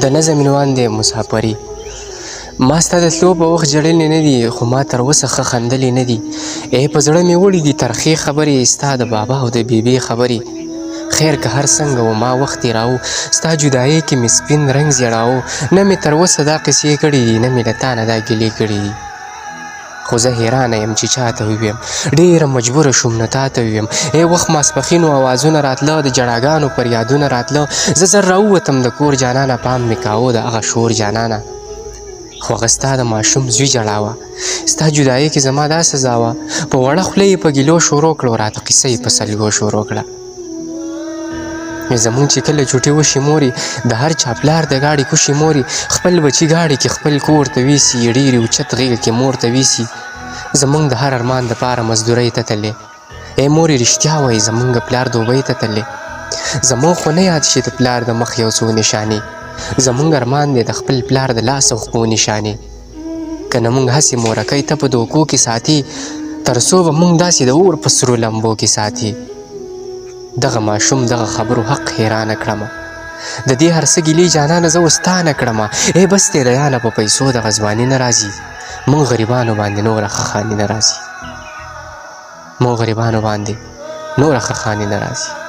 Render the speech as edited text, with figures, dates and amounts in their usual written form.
د نظم عنوان دی مسافري. ما ستا د تلو په وخت ژړلې نه دي، خو ما تر اوسه ښه خندلې نه دي. په زړه مې وړي دي ترخې خبرې، ستا د بابا او د بیبي خبرې. خیر که هر څنګه و ما وخت تېراو، ستا جدایۍ کې مې سپین رنګ زیړاو. نه مې تر اوسه دا قصې کړي دي، نه مې له تا نه دا ګیلې کړي دي. خو زه حیرانه یم چې چا ته وویم، ډېره مجبوره شوم نو تا ته وویم. وخت ماسپښین و اوازونه راتله، د جړاګانو فریادونه راتله. زه زر راووتم د کور جانانه، پام مې کاوه د هغه شور جانانه. خو هغه ستا د ماشوم زوی ژړا وه، ستا جدایۍ کې زما دا سزا وه. په وړه خوله یې په ګیلو شروع کړه، راته قصه یې په سلګو شروع کړه. زمونږ چې کله چوټې وشي مورې، د هر چا پلار د ګاډي کوشي مورې. خپل بچي ګاډي کې خپل کور ته ویسي، ډېرې اوچت غېږه کې مور ته ویسي. زمونږ د هر ارمان دپاره مزدورۍ ته تللی. مورې رښتیا وایي زمونږ پلار دوبۍ ته تللی. زمونږ خو نه یاد شي د پلار د مخ یو څو نشانې. زمونږ ارمان دی د خپل پلار د لاس او خپو نشانې. که نه مونږ هسې مورکۍ ته په دوکو کې ساتي، تر څو به مونږ داسې د اور په سرو لمبو کې ساتي. دغه ماشوم دغه خبرو حق حیرانه کړمه. د دې هر څه ګیلې جانانه زه اوس تا نه کړمه. بس دی د یانه په پیسو دغه ځواني نه راځي. مونږ غریبانو باندې نوره ښه خاني نه راځي. مونږ غریبانو باندې نوره ښه خاني نه راځي.